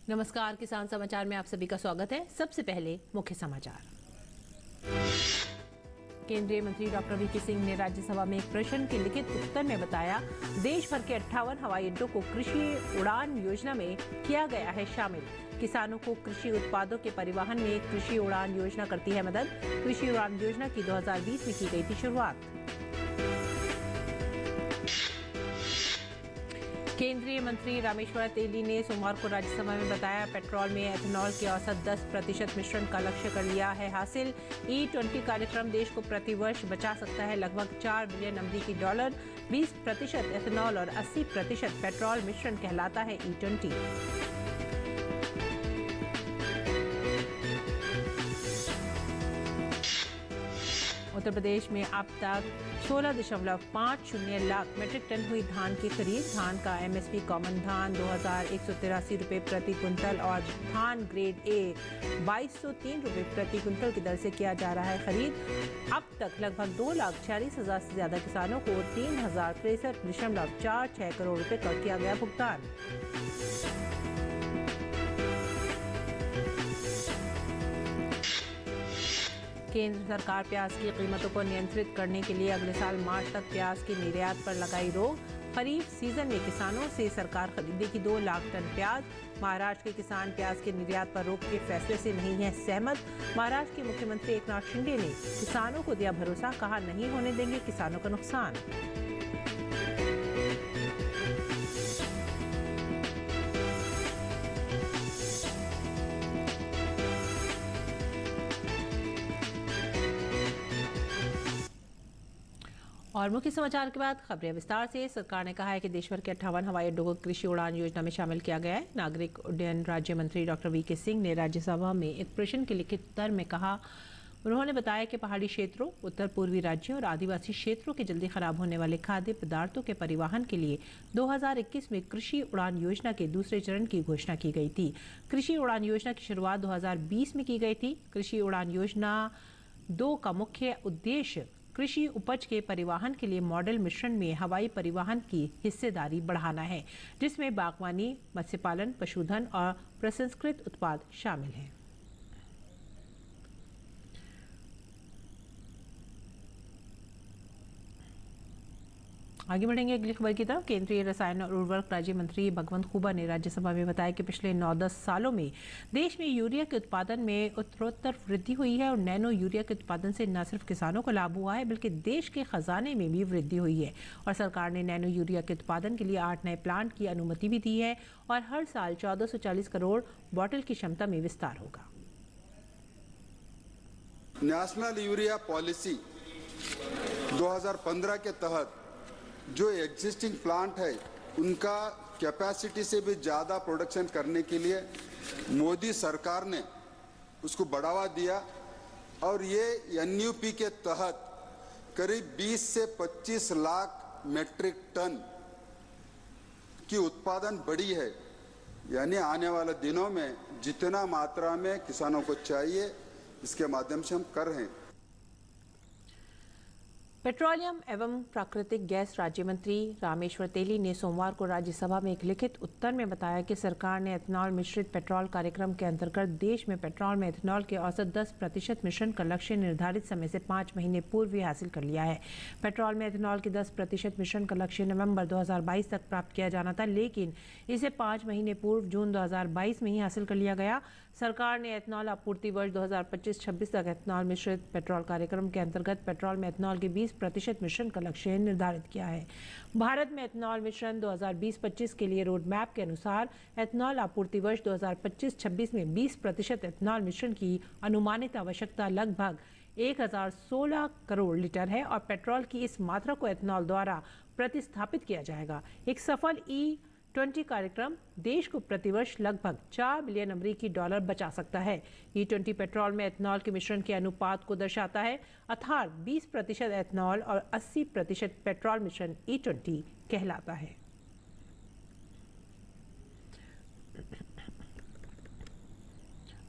नमस्कार, किसान समाचार में आप सभी का स्वागत है। सबसे पहले मुख्य समाचार। केंद्रीय मंत्री डॉक्टर वीके सिंह ने राज्यसभा में एक प्रश्न के लिखित उत्तर में बताया, देश भर के 58 हवाई अड्डों को कृषि उड़ान योजना में किया गया है शामिल। किसानों को कृषि उत्पादों के परिवहन में कृषि उड़ान योजना करती है मदद। कृषि उड़ान योजना की 2020 में की गई थी शुरुआत। केंद्रीय मंत्री रामेश्वर तेली ने सोमवार को राज्यसभा में बताया, पेट्रोल में एथेनॉल के औसत 10% मिश्रण का लक्ष्य कर लिया है हासिल। E20 कार्यक्रम देश को प्रतिवर्ष बचा सकता है लगभग 4 बिलियन अमेरिकी डॉलर। 20% एथेनॉल और 80% पेट्रोल मिश्रण कहलाता है E20। उत्तर प्रदेश में अब तक 16.50 लाख मीट्रिक टन हुई धान की खरीद। धान का MSP कॉमन धान 2183 रुपये प्रति कुंतल और धान ग्रेड A 2203 रुपये प्रति कुंतल की दर से किया जा रहा है खरीद। अब तक लगभग 2,46,000 से ज्यादा किसानों को 3,63.46 करोड़ रुपए का किया गया भुगतान। केंद्र सरकार प्याज की कीमतों को नियंत्रित करने के लिए अगले साल मार्च तक प्याज के निर्यात पर लगाई रोक। खरीफ सीजन में किसानों से सरकार खरीदेगी 2 लाख टन प्याज। महाराष्ट्र के किसान प्याज के निर्यात पर रोक के फैसले से नहीं है सहमत। महाराष्ट्र के मुख्यमंत्री एकनाथ शिंदे ने किसानों को दिया भरोसा, कहा नहीं होने देंगे किसानों का नुकसान। और मुख्य समाचार के बाद खबरें विस्तार से। सरकार ने कहा है कि देश भर के 58 हवाई अड्डों को कृषि उड़ान योजना में शामिल किया गया है। नागरिक उड्डयन राज्य मंत्री डॉक्टर वीके सिंह ने राज्यसभा में एक प्रश्न के लिखित उत्तर में कहा, उन्होंने बताया कि पहाड़ी क्षेत्रों, उत्तर पूर्वी राज्यों और आदिवासी क्षेत्रों के जल्दी खराब होने वाले खाद्य पदार्थों के परिवहन के लिए 2021 में कृषि उड़ान योजना के दूसरे चरण की घोषणा की गई थी। कृषि उड़ान योजना की शुरुआत 2020 में की गई थी। कृषि उड़ान योजना 2 का मुख्य उद्देश्य कृषि उपज के परिवहन के लिए मॉडल मिश्रण में हवाई परिवहन की हिस्सेदारी बढ़ाना है, जिसमें बागवानी, मत्स्य पालन, पशुधन और प्रसंस्कृत उत्पाद शामिल हैं। आगे बढ़ेंगे अगली खबर की तरफ। केंद्रीय रसायन और उर्वरक राज्य मंत्री भगवंत खुबा ने राज्यसभा में बताया कि पिछले 9-10 सालों में देश में यूरिया के उत्पादन में उत्तरोत्तर वृद्धि हुई है और नैनो यूरिया के उत्पादन से न सिर्फ किसानों को लाभ हुआ है बल्कि देश के खजाने में भी वृद्धि हुई है। और सरकार ने नैनो यूरिया के उत्पादन के लिए 8 नए प्लांट की अनुमति भी दी है और हर साल 1440 करोड़ बॉटल की क्षमता में विस्तार होगा। नेशनल यूरिया पॉलिसी 2015 के तहत जो एग्जिस्टिंग प्लांट है उनका कैपेसिटी से भी ज़्यादा प्रोडक्शन करने के लिए मोदी सरकार ने उसको बढ़ावा दिया और ये NUP के तहत करीब 20 से 25 लाख मेट्रिक टन की उत्पादन बढ़ी है। यानी आने वाले दिनों में जितना मात्रा में किसानों को चाहिए इसके माध्यम से हम कर रहे हैं। पेट्रोलियम एवं प्राकृतिक गैस राज्य मंत्री रामेश्वर तेली ने सोमवार को राज्यसभा में एक लिखित उत्तर में बताया कि सरकार ने एथेनॉल मिश्रित पेट्रोल कार्यक्रम के अंतर्गत देश में पेट्रोल में एथेनॉल के औसत 10% मिश्रण का लक्ष्य निर्धारित समय से 5 महीने पूर्व ही हासिल कर लिया है। पेट्रोल में एथेनॉल के 10% मिश्रण का लक्ष्य नवंबर 2022 तक प्राप्त किया जाना था, लेकिन इसे 5 महीने पूर्व जून 2022 में ही हासिल कर लिया गया। सरकार ने एथेनॉल आपूर्ति वर्ष 2025-26 तक एथेनॉल मिश्रित पेट्रोल कार्यक्रम के अंतर्गत पेट्रोल में एथेनॉल के 20% मिश्रण का लक्ष्य निर्धारित किया है। भारत में एथेनॉल मिश्रण 2020-25 के लिए रोड मैप के अनुसार एथेनॉल आपूर्ति वर्ष 2025-26 में 20% एथेनॉल मिश्रण की अनुमानित आवश्यकता लगभग 1016 करोड़ लीटर है और पेट्रोल की इस मात्रा को एथेनॉल द्वारा प्रतिस्थापित किया जाएगा। एक सफल E20 कार्यक्रम देश को प्रतिवर्ष लगभग 4 बिलियन अमेरिकी डॉलर बचा सकता है। E20 पेट्रोल में एथेनॉल के मिश्रण के अनुपात को दर्शाता है, अर्थात 20% एथेनॉल और 80% पेट्रोल मिश्रण E20 कहलाता है।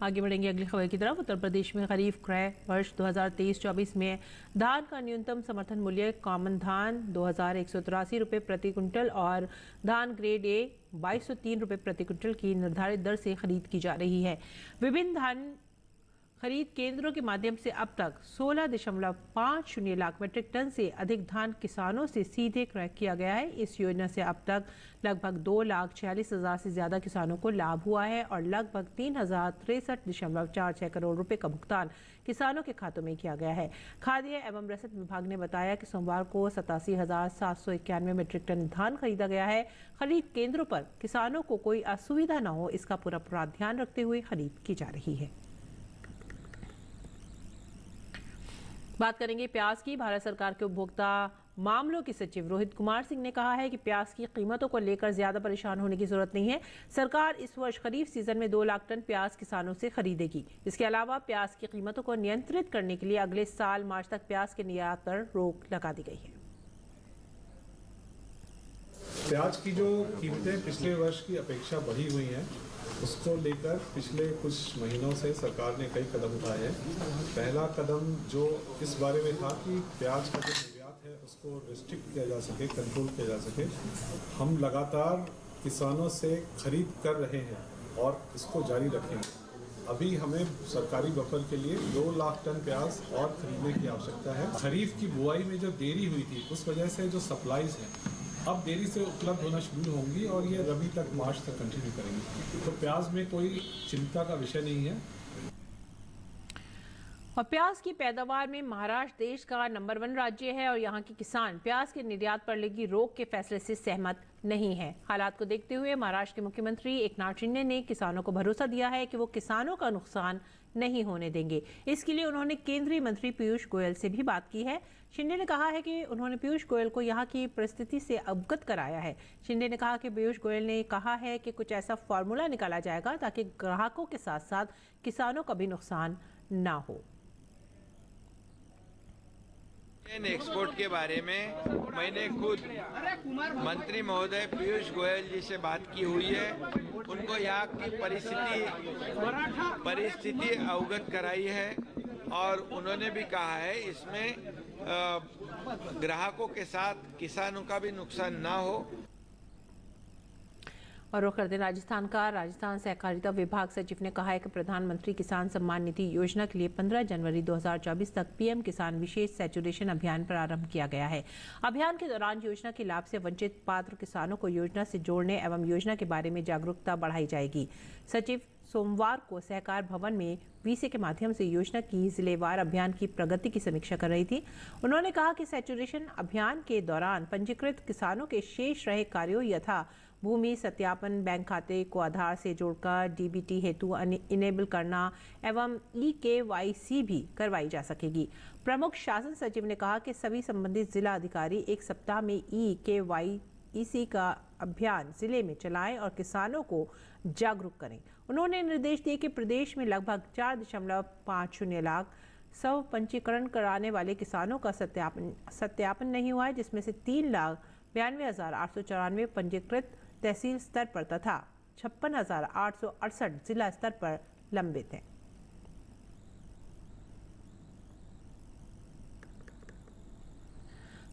आगे बढ़ेंगे अगली खबर की तरफ। उत्तर प्रदेश में खरीफ क्रय वर्ष 2023-24 में धान का न्यूनतम समर्थन मूल्य कॉमन धान 2183 रुपये प्रति क्विंटल और धान ग्रेड ए 2203 रुपये प्रति क्विंटल की निर्धारित दर से खरीद की जा रही है। विभिन्न धान खरीद केंद्रों के माध्यम से अब तक 16.50 लाख मीट्रिक टन से अधिक धान किसानों से सीधे क्रय किया गया है। इस योजना से अब तक लगभग 2,46,000 से ज्यादा किसानों को लाभ हुआ है और लगभग 3,063.46 करोड़ रुपए का भुगतान किसानों के खातों में किया गया है। खाद्य एवं रसद विभाग ने बताया कि सोमवार को 87,791 मीट्रिक टन धान खरीदा गया है। खरीद केंद्रों पर किसानों को कोई असुविधा न हो, इसका पूरा ध्यान रखते हुए खरीद की जा रही है। बात करेंगे प्याज की। भारत सरकार के उपभोक्ता मामलों के सचिव रोहित कुमार सिंह ने कहा है कि प्याज की कीमतों को लेकर ज्यादा परेशान होने की जरूरत नहीं है। सरकार इस वर्ष खरीफ सीजन में 2 लाख टन प्याज किसानों से खरीदेगी। इसके अलावा प्याज की कीमतों को नियंत्रित करने के लिए अगले साल मार्च तक प्याज के निर्यात पर रोक लगा दी गई है। प्याज की जो कीमतें पिछले वर्ष की अपेक्षा बढ़ी हुई हैं, उसको लेकर पिछले कुछ महीनों से सरकार ने कई कदम उठाए हैं। पहला कदम जो इस बारे में था कि प्याज का जो निर्यात है उसको रिस्ट्रिक्ट किया जा सके, कंट्रोल किया जा सके। हम लगातार किसानों से खरीद कर रहे हैं और इसको जारी रखेंगे। अभी हमें सरकारी बफर के लिए 2 लाख टन प्याज और खरीदने की आवश्यकता है। खरीफ की बुआई में जो देरी हुई थी उस वजह से जो सप्लाईज हैं अब देरी से उपलब्ध होना शुरू होंगी और ये रबी तक, मार्च तक कंटिन्यू करेंगी। तो प्याज में कोई चिंता का विषय नहीं है। और प्याज की पैदावार में महाराष्ट्र देश का नंबर 1 राज्य है और यहाँ के किसान प्याज के निर्यात पर लगी रोक के फैसले से सहमत नहीं है। हालात को देखते हुए महाराष्ट्र के मुख्यमंत्री एकनाथ शिंदे ने किसानों को भरोसा दिया है कि वो किसानों का नुकसान नहीं होने देंगे। इसके लिए उन्होंने केंद्रीय मंत्री पीयूष गोयल से भी बात की है। शिंदे ने कहा है कि उन्होंने पीयूष गोयल को यहाँ की परिस्थिति से अवगत कराया है। शिंदे ने कहा कि पीयूष गोयल ने कहा है कि कुछ ऐसा फॉर्मूला निकाला जाएगा ताकि ग्राहकों के साथ साथ किसानों का भी नुकसान ना हो। एक्सपोर्ट के बारे में मैंने खुद मंत्री महोदय पीयूष गोयल जी से बात की हुई है। उनको यहाँ की परिस्थिति अवगत कराई है और उन्होंने भी कहा है इसमें ग्राहकों के साथ किसानों का भी नुकसान ना हो। और रुख करते राजस्थान का। राजस्थान सहकारिता विभाग सचिव ने कहा है कि प्रधानमंत्री किसान सम्मान निधि योजना के लिए 15 जनवरी 2024 तक पीएम किसान विशेष सैचुरेशन अभियान प्रारंभ किया गया है। अभियान के दौरान योजना के लाभ से वंचित पात्र किसानों को योजना से जोड़ने एवं योजना के बारे में जागरूकता बढ़ाई जाएगी। सचिव सोमवार को सहकार भवन में वीसी के माध्यम से योजना की जिलेवार अभियान की प्रगति की समीक्षा कर रही थी। उन्होंने कहा कि सैचुरेशन अभियान के दौरान पंजीकृत किसानों के शेष रहे कार्यों यथा भूमि सत्यापन, बैंक खाते को आधार से जोड़कर डीबीटी हेतु इनेबल करना एवं EKYC भी करवाई जा सकेगी। प्रमुख शासन सचिव ने कहा कि सभी संबंधित जिला अधिकारी एक सप्ताह में EKYC का अभियान जिले में चलाएं और किसानों को जागरूक करें। उन्होंने निर्देश दिए कि प्रदेश में लगभग 4.50 लाख स्व पंजीकरण कराने वाले किसानों का सत्यापन नहीं हुआ है, जिसमें से 3,92,894 पंजीकृत तहसील स्तर पर तथा 56,868 जिला स्तर पर लंबित हैं।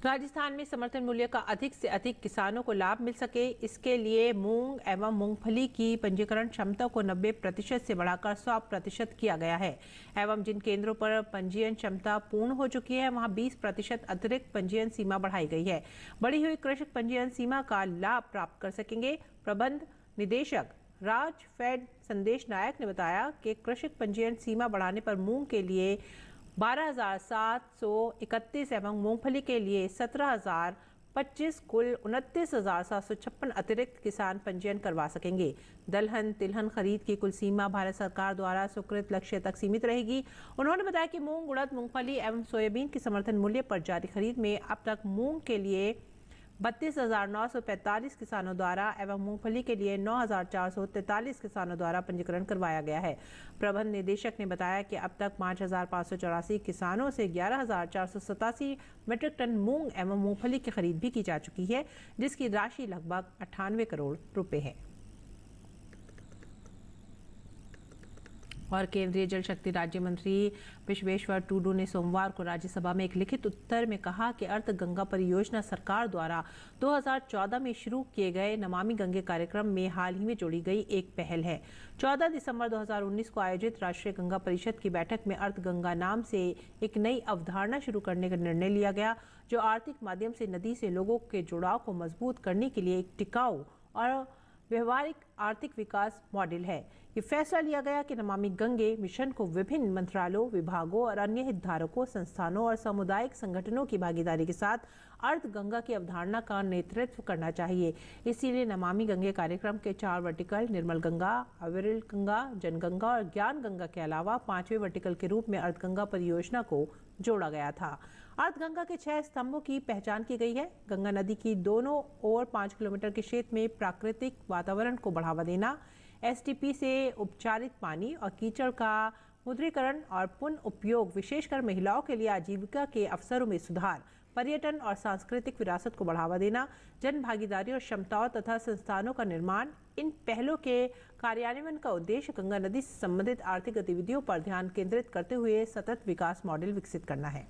राजस्थान में समर्थन मूल्य का अधिक से अधिक किसानों को लाभ मिल सके, इसके लिए मूंग एवं मूंगफली की पंजीकरण क्षमता को 90% से बढ़ाकर 100% किया गया है एवं जिन केंद्रों पर पंजीयन क्षमता पूर्ण हो चुकी है वहां 20% अतिरिक्त पंजीयन सीमा बढ़ाई गई है। बढ़ी हुई कृषक पंजीयन सीमा का लाभ प्राप्त कर सकेंगे। प्रबंध निदेशक राजफेड संदेश नायक ने बताया कि कृषक पंजीयन सीमा बढ़ाने पर मूंग के लिए 12,731 एवं मूंगफली के लिए 17,025 कुल 29,756 अतिरिक्त किसान पंजीयन करवा सकेंगे। दलहन तिलहन खरीद की कुल सीमा भारत सरकार द्वारा स्वीकृत लक्ष्य तक सीमित रहेगी। उन्होंने बताया कि मूंग, उड़द, मूंगफली एवं सोयाबीन की समर्थन मूल्य पर जारी खरीद में अब तक मूंग के लिए 32,945 किसानों द्वारा एवं मूंगफली के लिए 9,443 किसानों द्वारा पंजीकरण करवाया गया है। प्रबंध निदेशक ने बताया कि अब तक 5,584 किसानों से 11,487 मीट्रिक टन मूंग एवं मूंगफली की खरीद भी की जा चुकी है, जिसकी राशि लगभग 98 करोड़ रुपए है। और केंद्रीय जल शक्ति राज्य मंत्री विश्वेश्वर टूडू ने सोमवार को राज्यसभा में एक लिखित उत्तर में कहा कि अर्थ गंगा परियोजना सरकार द्वारा 2014 में शुरू किए गए नमामि गंगे कार्यक्रम में हाल ही में जोड़ी गई एक पहल है। 14 दिसंबर 2019 को आयोजित राष्ट्रीय गंगा परिषद की बैठक में अर्थ गंगा नाम से एक नई अवधारणा शुरू करने का निर्णय लिया गया, जो आर्थिक माध्यम से नदी से लोगों के जुड़ाव को मजबूत करने के लिए एक टिकाऊ और व्यवहारिक आर्थिक विकास मॉडल है। ये फैसला लिया गया कि नमामि गंगे मिशन को विभिन्न मंत्रालयों, विभागों और अन्य हितधारकों, संस्थानों और सामुदायिक संगठनों की भागीदारी के साथ अर्थ गंगा की अवधारणा का नेतृत्व करना चाहिए। इसीलिए नमामि गंगे कार्यक्रम के 4 वर्टिकल निर्मल गंगा, अविरल गंगा, जनगंगा और ज्ञान गंगा के अलावा 5वें वर्टिकल के रूप में अर्थ गंगा परियोजना को जोड़ा गया था। अर्थ गंगा के 6 स्तंभों की पहचान की गई है। गंगा नदी की दोनों ओर 5 किलोमीटर के क्षेत्र में प्राकृतिक वातावरण को बढ़ावा देना, एसटीपी से उपचारित पानी और कीचड़ का मुद्रीकरण और पुनः उपयोग, विशेषकर महिलाओं के लिए आजीविका के अवसरों में सुधार, पर्यटन और सांस्कृतिक विरासत को बढ़ावा देना, जन भागीदारी और क्षमताओं तथा संस्थानों का निर्माण। इन पहलों के कार्यान्वयन का उद्देश्य गंगा नदी से संबंधित आर्थिक गतिविधियों पर ध्यान केंद्रित करते हुए सतत विकास मॉडल विकसित करना है।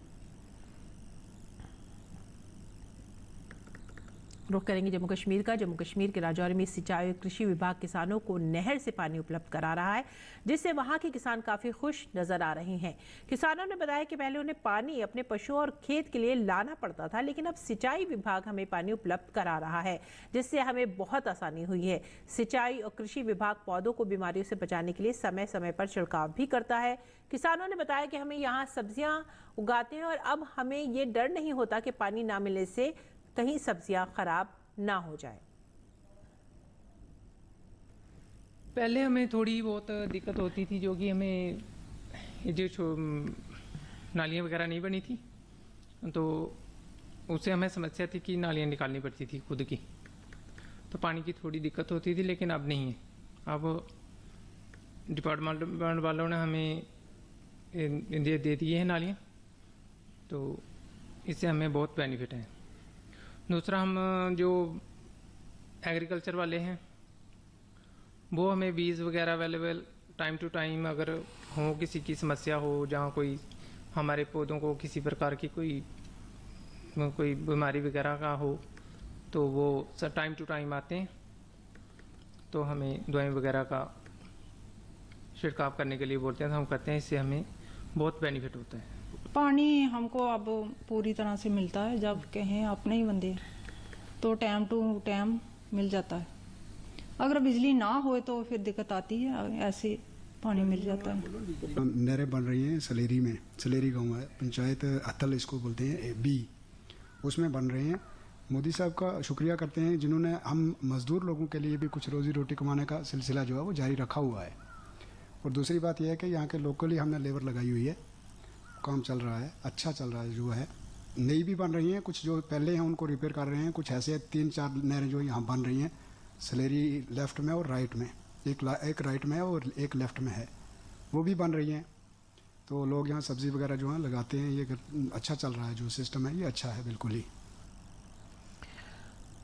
रुख करेंगे जम्मू कश्मीर का। जम्मू कश्मीर के राजौरी में सिंचाई और कृषि विभाग किसानों को नहर से पानी उपलब्ध करा रहा है, जिससे वहां के किसान काफी खुश नजर आ रहे हैं। किसानों ने बताया कि पहले उन्हें पानी अपने पशुओं और खेत के लिए लाना पड़ता था, लेकिन अब सिंचाई विभाग हमें पानी उपलब्ध करा रहा है, जिससे हमें बहुत आसानी हुई है। सिंचाई और कृषि विभाग पौधों को बीमारियों से बचाने के लिए समय समय पर छिड़काव भी करता है। किसानों ने बताया कि हमें यहाँ सब्जियां उगाते हैं और अब हमें ये डर नहीं होता कि पानी ना मिलने से कहीं सब्जियां खराब ना हो जाए। पहले हमें थोड़ी बहुत दिक्कत होती थी, जो कि हमें जो नालियाँ वगैरह नहीं बनी थी, तो उससे हमें समस्या थी कि नालियाँ निकालनी पड़ती थी खुद की, तो पानी की थोड़ी दिक्कत होती थी। लेकिन अब नहीं है। अब डिपार्टमेंट वालों ने हमें दे दिए हैं नालियाँ, तो इससे हमें बहुत बेनिफिट है। दूसरा, हम जो एग्रीकल्चर वाले हैं वो हमें बीज वगैरह अवेलेबल टाइम टू टाइम, अगर हो किसी की समस्या हो, जहाँ कोई हमारे पौधों को किसी प्रकार की कोई बीमारी वगैरह का हो, तो वो सब टाइम टू टाइम आते हैं, तो हमें दवाई वगैरह का छिड़काव करने के लिए बोलते हैं, तो हम करते हैं। इससे हमें बहुत बेनिफिट होता है। पानी हमको अब पूरी तरह से मिलता है। जब कहें अपने ही बंदे तो टाइम टू टाइम मिल जाता है। अगर बिजली ना हो तो फिर दिक्कत आती है, ऐसे पानी मिल जाता है। नहरें बन रही हैं सलेरी में, सलेरी गांव है, पंचायत अत्तल इसको बोलते हैं बी, उसमें बन रहे हैं। मोदी साहब का शुक्रिया करते हैं, जिन्होंने हम मज़दूर लोगों के लिए भी कुछ रोज़ी रोटी कमाने का सिलसिला जो है वो जारी रखा हुआ है। और दूसरी बात यह है कि यहाँ के लोकली हमने लेबर लगाई हुई है, काम चल रहा है, अच्छा चल रहा है। जो है नई भी बन रही हैं, कुछ जो पहले हैं उनको रिपेयर कर रहे हैं, कुछ ऐसे 3-4 नहरें जो यहाँ बन रही हैं सलेरी लेफ़्ट में और राइट में, एक राइट में और एक लेफ़्ट में है, वो भी बन रही हैं। तो लोग यहाँ सब्ज़ी वगैरह जो है लगाते हैं। ये अच्छा चल रहा है, जो सिस्टम है ये अच्छा है बिल्कुल ही।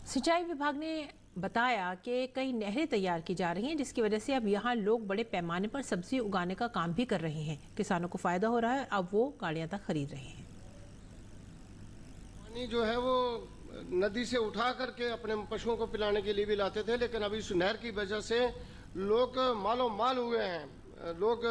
सिंचाई विभाग ने बताया कि कई नहरें तैयार की जा रही हैं, जिसकी वजह से अब यहाँ लोग बड़े पैमाने पर सब्जी उगाने का काम भी कर रहे हैं। किसानों को फायदा हो रहा है, अब वो गाड़ियां तक खरीद रहे हैं। पानी जो है वो नदी से उठा करके अपने पशुओं को पिलाने के लिए भी लाते थे, लेकिन अभी इस नहर की वजह से लोग मालो माल हुए हैं। लोग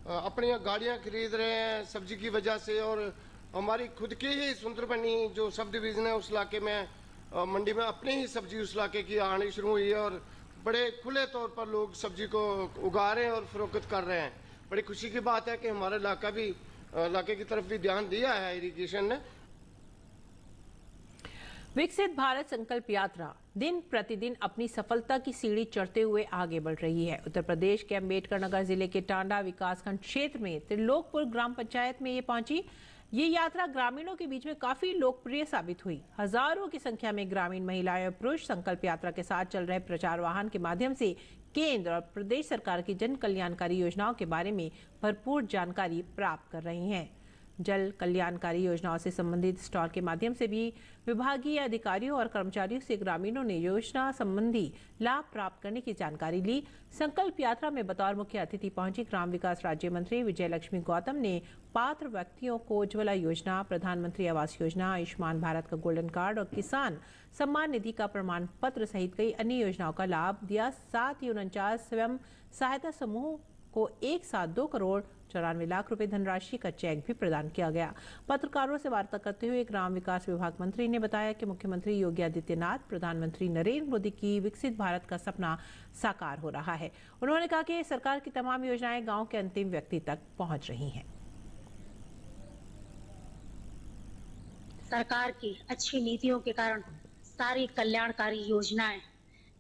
अपनी गाड़ियां खरीद रहे हैं सब्जी की वजह से। और हमारी खुद की ही सुंदरबनी जो सब डिवीज़न है, उस इलाके में मंडी में अपनी ही सब्जी उस इलाके की आनी शुरू हुई है, और बड़े खुले तौर पर लोग सब्जी को उगा रहे हैं और फरोख्त कर रहे हैं। बड़ी खुशी की बात है कि हमारा इलाके की तरफ भी ध्यान दिया है इरिगेशन ने। विकसित भारत संकल्प यात्रा दिन प्रतिदिन अपनी सफलता की सीढ़ी चढ़ते हुए आगे बढ़ रही है। उत्तर प्रदेश के अम्बेडकर नगर जिले के टांडा विकासखंड क्षेत्र में त्रिलोकपुर ग्राम पंचायत में ये पहुंची। ये यात्रा ग्रामीणों के बीच में काफी लोकप्रिय साबित हुई। हजारों की संख्या में ग्रामीण महिलाएं और पुरुष संकल्प यात्रा के साथ चल रहे प्रचार वाहन के माध्यम से केंद्र और प्रदेश सरकार की जन कल्याणकारी योजनाओं के बारे में भरपूर जानकारी प्राप्त कर रही हैं। जल कल्याणकारी योजनाओं से संबंधित स्टॉल के माध्यम से भी विभागीय अधिकारियों और कर्मचारियों से ग्रामीणों ने योजना संबंधी लाभ प्राप्त करने की जानकारी ली। संकल्प यात्रा में बतौर मुख्य अतिथि पहुंची ग्राम विकास राज्य मंत्री विजय लक्ष्मी गौतम ने पात्र व्यक्तियों को उज्ज्वला योजना, प्रधानमंत्री आवास योजना, आयुष्मान भारत का गोल्डन कार्ड और किसान सम्मान निधि का प्रमाण पत्र सहित कई अन्य योजनाओं का लाभ दिया। साथ ही 49 स्वयं सहायता समूह को एक साथ 2 करोड़ 94 लाख रुपए धनराशि का चेक भी प्रदान किया गया। पत्रकारों से वार्ता करते हुए ग्राम विकास विभाग मंत्री ने बताया कि मुख्यमंत्री योगी आदित्यनाथ, प्रधानमंत्री नरेंद्र मोदी की विकसित भारत का सपना साकार हो रहा है। उन्होंने कहा कि सरकार की तमाम योजनाएं गांव के अंतिम व्यक्ति तक पहुंच रही हैं। सरकार की अच्छी नीतियों के कारण सारी कल्याणकारी योजनाएं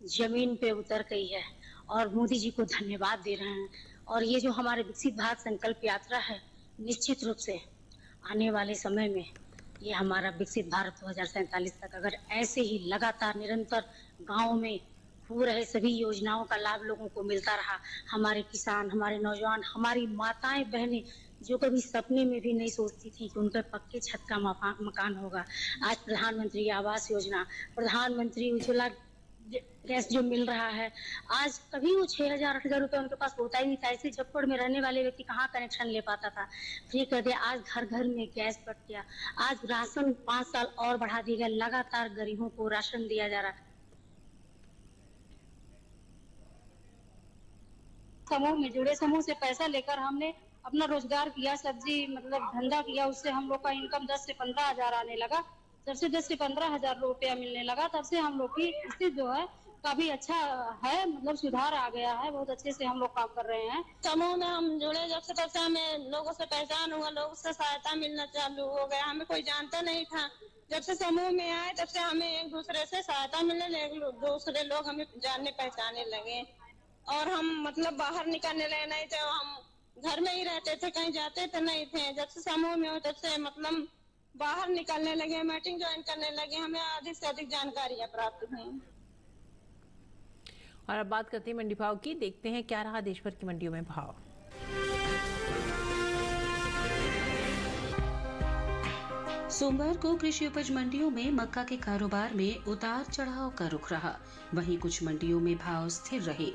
जमीन पे उतर गई है और मोदी जी को धन्यवाद दे रहे हैं। और ये जो हमारे विकसित भारत संकल्प यात्रा है, निश्चित रूप से आने वाले समय में ये हमारा विकसित भारत 2047 तक अगर ऐसे ही लगातार निरंतर गाँव में हो रहे सभी योजनाओं का लाभ लोगों को मिलता रहा, हमारे किसान, हमारे नौजवान, हमारी माताएं बहनें जो कभी सपने में भी नहीं सोचती थी कि उनके पक्के छत का मकान होगा, आज प्रधानमंत्री आवास योजना, प्रधानमंत्री उज्ज्वला गैस जो मिल रहा है, आज कभी वो 6,000-8,000 रुपए उनके पास होता ही नहीं था। ऐसे झप्पड़ में रहने वाले व्यक्ति कहाँ कनेक्शन ले पाता था, फ्री कर दिया। आज घर घर में गैस बट गया। आज राशन 5 साल और बढ़ा दिया गया, लगातार गरीबों को राशन दिया जा रहा है। समूह में जुड़े, समूह से पैसा लेकर हमने अपना रोजगार किया, सब्जी मतलब धंधा किया, उससे हम लोग का इनकम 10 से 15 हजार आने लगा। जब से 10 से 15 हजार रुपया मिलने लगा, तब से हम लोग की स्थिति जो है काफी अच्छा है, मतलब सुधार आ गया है। बहुत अच्छे से हम लोग काम कर रहे हैं। समूह में हम जुड़े जब से, तब से हमें लोगों से पहचान हुआ, लोगों से सहायता मिलना चालू हो गया। हमें कोई जानता नहीं था। जब से समूह में आए तब से हमें एक दूसरे से सहायता मिलने लगे, दूसरे लोग हमें जानने पहचानने लगे और हम मतलब बाहर निकलने लगे। नहीं थे, हम घर में ही रहते थे, कहीं जाते थे नहीं थे। जब से समूह में हो तब से मतलब बाहर निकलने लगे, मीटिंग ज्वाइन करने लगे, हमें अधिक से अधिक जानकारियां प्राप्त हुई। और अब बात करते हैं मंडी भाव की। देखते हैं क्या रहा देश भर की मंडियों में भाव। सोमवार को कृषि उपज मंडियों में मक्का के कारोबार में उतार चढ़ाव का रुख रहा। वहीं कुछ मंडियों में भाव स्थिर रहे।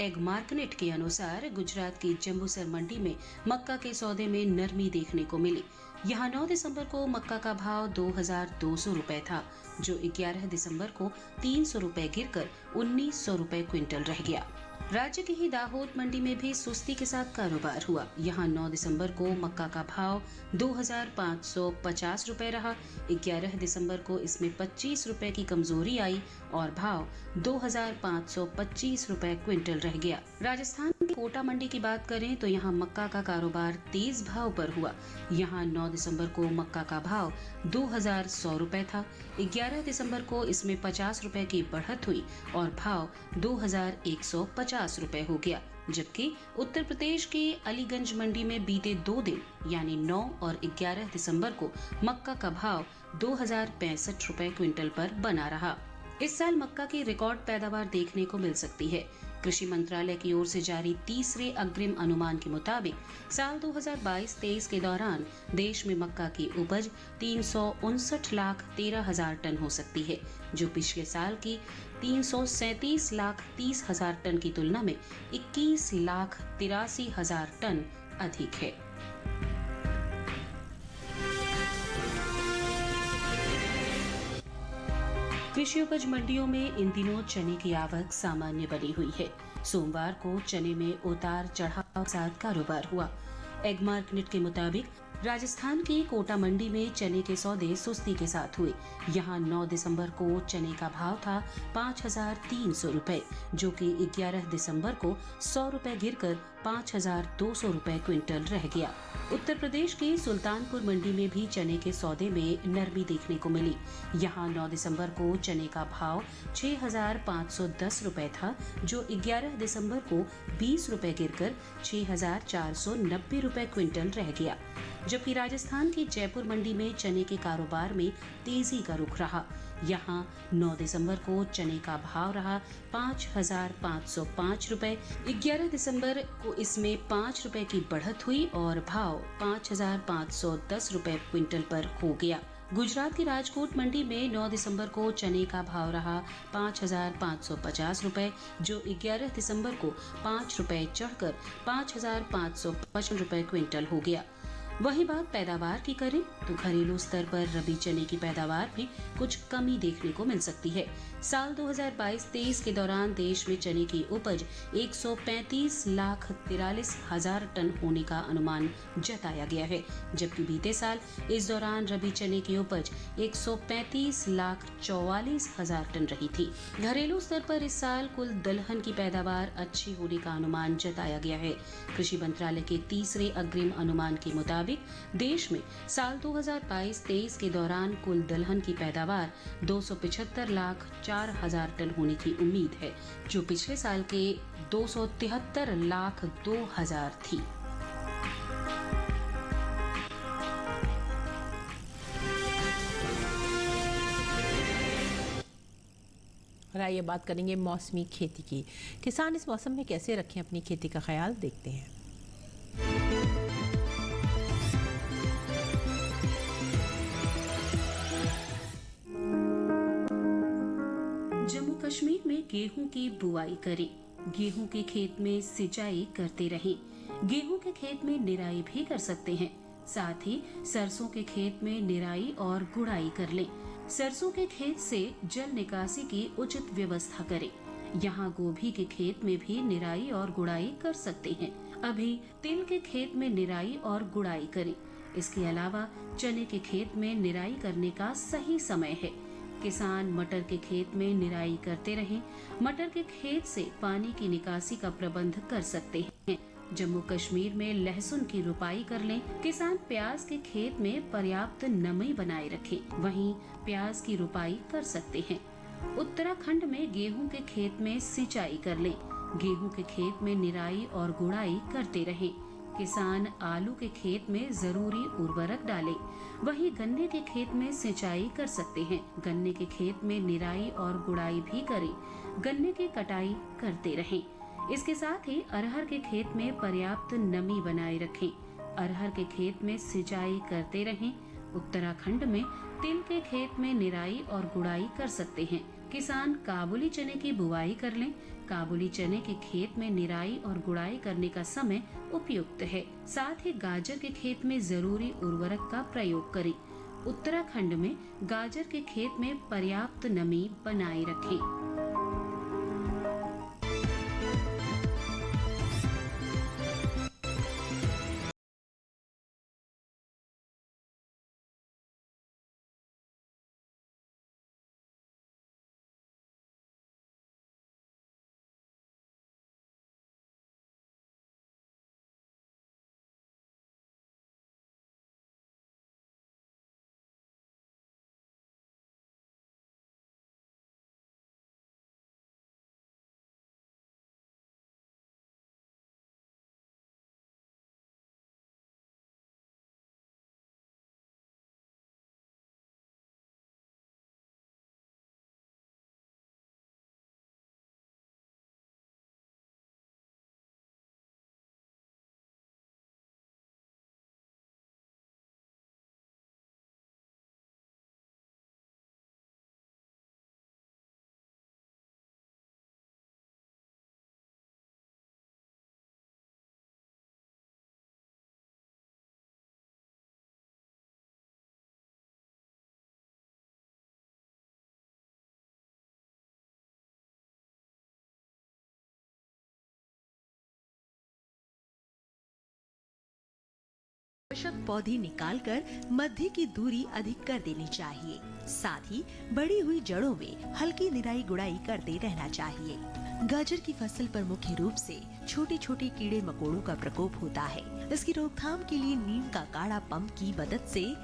एग मार्केट के अनुसार गुजरात की जम्बूसर मंडी में मक्का के सौदे में नरमी देखने को मिली। यहाँ 9 दिसंबर को मक्का का भाव 2,200 रुपए था, जो 11 दिसंबर को 300 रुपए गिरकर 1,900 रुपए क्विंटल रह गया। राज्य की ही दाहोद मंडी में भी सुस्ती के साथ कारोबार हुआ। यहाँ 9 दिसंबर को मक्का का भाव 2,550 रुपए रहा। 11 दिसंबर को इसमें 25 रुपए की कमजोरी आई और भाव 2,525 रुपए क्विंटल रह गया। राजस्थान की कोटा मंडी की बात करें तो यहाँ मक्का का कारोबार तेज भाव पर हुआ। यहाँ 9 दिसंबर को मक्का का भाव 2,100 रुपए था। 11 दिसंबर को इसमें 50 रुपए की बढ़त हुई और भाव 2,150 रुपए हो गया। जबकि उत्तर प्रदेश के अलीगंज मंडी में बीते 2 दिन यानी 9 और 11 दिसंबर को मक्का का भाव 2,065 रुपए क्विंटल पर बना रहा। इस साल मक्का की रिकॉर्ड पैदावार देखने को मिल सकती है। कृषि मंत्रालय की ओर से जारी तीसरे अग्रिम अनुमान के मुताबिक साल 2022-23 के दौरान देश में मक्का की उपज 359,13,000 टन हो सकती है, जो पिछले साल की 337,30,000 टन की तुलना में 21,83,000 टन अधिक है। कृषि उपज मंडियों में इन दिनों चने की आवक सामान्य बनी हुई है। सोमवार को चने में उतार चढ़ाव के साथ कारोबार हुआ। एग मार्केट के मुताबिक राजस्थान की कोटा मंडी में चने के सौदे सुस्ती के साथ हुए। यहाँ 9 दिसंबर को चने का भाव था 5,300 रुपए, जो कि 11 दिसंबर को 100 रुपए गिरकर 5,200 रुपए क्विंटल रह गया। उत्तर प्रदेश की सुल्तानपुर मंडी में भी चने के सौदे में नरमी देखने को मिली। यहाँ 9 दिसंबर को चने का भाव 6,510 रुपए था, जो 11 दिसंबर को 20 रुपए गिरकर 6,490 रुपए क्विंटल रह गया। जबकि राजस्थान की जयपुर मंडी में चने के कारोबार में तेजी का रुख रहा। यहाँ 9 दिसंबर को चने का भाव रहा 5,505 रुपए। 11 दिसंबर को इसमें 5 रुपए की बढ़त हुई और भाव 5,510 रुपए क्विंटल पर हो गया। गुजरात की राजकोट मंडी में 9 दिसंबर को चने का भाव रहा 5,550 रुपए, जो 11 दिसंबर को 5 रुपए चढ़कर 5,555 रुपए क्विंटल हो गया। वही बात पैदावार की करें तो घरेलू स्तर पर रबी चने की पैदावार में कुछ कमी देखने को मिल सकती है। साल 2022-23 के दौरान देश में चने की उपज 135,43,000 टन होने का अनुमान जताया गया है, जबकि बीते साल इस दौरान रबी चने की उपज 135,44,000 टन रही थी। घरेलू स्तर पर इस साल कुल दलहन की पैदावार अच्छी होने का अनुमान जताया गया है। कृषि मंत्रालय के तीसरे अग्रिम अनुमान के मुताबिक देश में साल 2022-23 के दौरान कुल दलहन की पैदावार 275,04,000 टन होने की उम्मीद है, जो पिछले साल के 273,02,000 थी। और आइए बात करेंगे मौसमी खेती की। किसान इस मौसम में कैसे रखें अपनी खेती का ख्याल, देखते हैं। जम्मू कश्मीर में गेहूं की बुआई करें। गेहूं के खेत में सिंचाई करते रहें। गेहूं के खेत में निराई भी कर सकते हैं। साथ ही सरसों के खेत में निराई और गुड़ाई कर लें। सरसों के खेत से जल निकासी की उचित व्यवस्था करें। यहाँ गोभी के खेत में भी निराई और गुड़ाई कर सकते हैं। अभी तिल के खेत में निराई और गुड़ाई करें। इसके अलावा चने के खेत में निराई करने का सही समय है। किसान मटर के खेत में निराई करते रहें। मटर के खेत से पानी की निकासी का प्रबंध कर सकते हैं। जम्मू कश्मीर में लहसुन की रुपाई कर लें। किसान प्याज के खेत में पर्याप्त नमी बनाए रखें। वहीं प्याज की रुपाई कर सकते हैं। उत्तराखंड में गेहूं के खेत में सिंचाई कर लें। गेहूं के खेत में निराई और गुड़ाई करते रहें। किसान आलू के खेत में जरूरी उर्वरक डालें। वहीं गन्ने के खेत में सिंचाई कर सकते हैं। गन्ने के खेत में निराई और गुड़ाई भी करें। गन्ने की कटाई करते रहें। इसके साथ ही अरहर के खेत में पर्याप्त नमी बनाए रखें। अरहर के खेत में सिंचाई करते रहें। उत्तराखंड में तिल के खेत में निराई और गुड़ाई कर सकते हैं। किसान काबुली चने की बुआई कर लें। काबुली चने के खेत में निराई और गुड़ाई करने का समय उपयुक्त है। साथ ही गाजर के खेत में जरूरी उर्वरक का प्रयोग करें। उत्तराखंड में गाजर के खेत में पर्याप्त नमी बनाए रखें। आवश्यक पौधे निकालकर मध्य की दूरी अधिक कर देनी चाहिए। साथ ही बढ़ी हुई जड़ों में हल्की निराई गुड़ाई करते रहना चाहिए। गाजर की फसल पर मुख्य रूप से छोटे छोटे कीड़े मकोड़ों का प्रकोप होता है। इसकी रोकथाम के लिए नीम का काढ़ा पंप की मदद से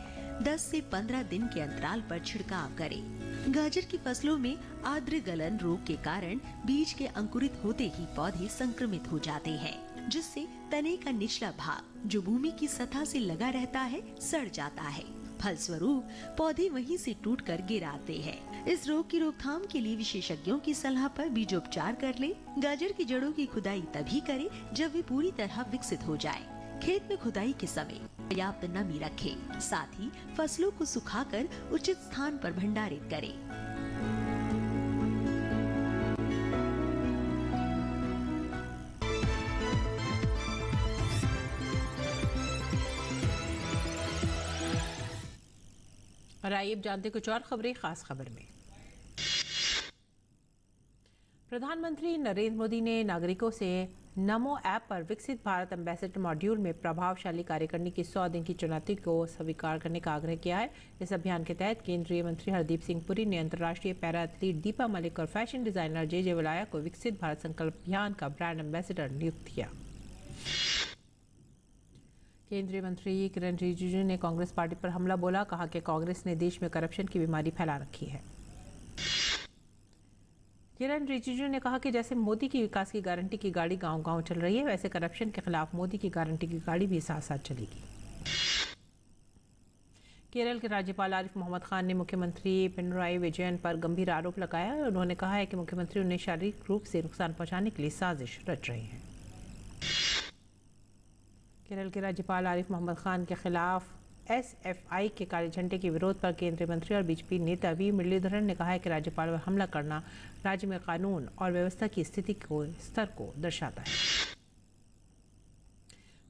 10 से 15 दिन के अंतराल पर छिड़काव करें। गाजर की फसलों में आर्द्र गलन रोग के कारण बीज के अंकुरित होते ही पौधे संक्रमित हो जाते हैं, जिससे तने का निचला भाग जो भूमि की सतह से लगा रहता है सड़ जाता है। फलस्वरूप पौधे वहीं से टूटकर गिर आते हैं। इस रोग की रोकथाम के लिए विशेषज्ञों की सलाह पर बीजोपचार कर ले। गाजर की जड़ों की खुदाई तभी करें जब वे पूरी तरह विकसित हो जाए। खेत में खुदाई के समय पर्याप्त नमी रखें, साथ ही फसलों को सुखाकर उचित स्थान पर भंडारित करें। और आइए अब जानते कुछ और खबरें खास खबर में। प्रधानमंत्री नरेंद्र मोदी ने नागरिकों से नमो ऐप पर विकसित भारत एम्बेसडर मॉड्यूल में प्रभावशाली कार्य करने की 100 दिन की चुनौती को स्वीकार करने का आग्रह किया है। इस अभियान के तहत केंद्रीय मंत्री हरदीप सिंह पुरी ने अंतर्राष्ट्रीय पैरा एथलीट दीपा मलिक और फैशन डिजाइनर जे वलाया को विकसित भारत संकल्प अभियान का ब्रांड एम्बेसडर नियुक्त किया। केंद्रीय मंत्री किरण रिजिजू ने कांग्रेस पार्टी पर हमला बोला, कहा कि कांग्रेस ने देश में करप्शन की बीमारी फैला रखी है। किरण रिजिजू ने कहा कि जैसे मोदी की विकास की गारंटी की गाड़ी गांव-गांव चल रही है, वैसे करप्शन के खिलाफ मोदी की गारंटी की गाड़ी भी साथ-साथ चलेगी। केरल के राज्यपाल आरिफ मोहम्मद खान ने मुख्यमंत्री पिनराई विजयन पर गंभीर आरोप लगाया। उन्होंने कहा है कि मुख्यमंत्री उन्हें शारीरिक रूप से नुकसान पहुंचाने के लिए साजिश रच रहे हैं। केरल के राज्यपाल आरिफ मोहम्मद खान के खिलाफ एसएफआई के काले झंडे के विरोध पर केंद्रीय मंत्री और बीजेपी नेता वी मुरलीधरन ने कहा है कि राज्यपाल पर हमला करना राज्य में कानून और व्यवस्था की स्थिति को स्तर को दर्शाता है।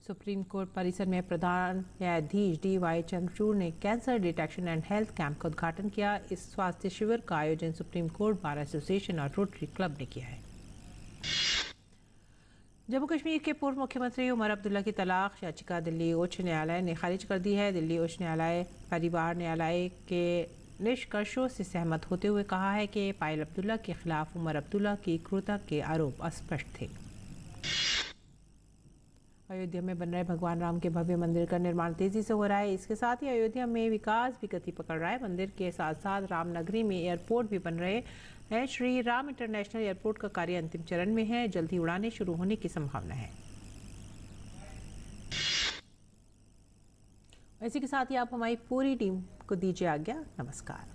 सुप्रीम कोर्ट परिसर में प्रधान न्यायाधीश DY चंद्रचूड़ ने cancer detection and health camp का उद्घाटन किया। इस स्वास्थ्य शिविर का आयोजन सुप्रीम कोर्ट बार एसोसिएशन और रोटरी क्लब ने किया है। जम्मू कश्मीर के पूर्व मुख्यमंत्री उमर अब्दुल्ला की तलाक याचिका दिल्ली उच्च न्यायालय ने खारिज कर दी है। दिल्ली उच्च न्यायालय परिवार न्यायालय के निष्कर्षों से सहमत होते हुए कहा है कि पायल अब्दुल्ला के खिलाफ उमर अब्दुल्ला की क्रूरता के आरोप अस्पष्ट थे। अयोध्या में बन रहे भगवान राम के भव्य मंदिर का निर्माण तेजी से हो रहा है। इसके साथ ही अयोध्या में विकास भी गति पकड़ रहा है। मंदिर के साथ साथ रामनगरी में एयरपोर्ट भी बन रहे हैं। श्री राम इंटरनेशनल एयरपोर्ट का कार्य अंतिम चरण में है। जल्द ही उड़ानें शुरू होने की संभावना है। इसी के साथ ही आप हमारी पूरी टीम को दीजिए आज्ञा। नमस्कार।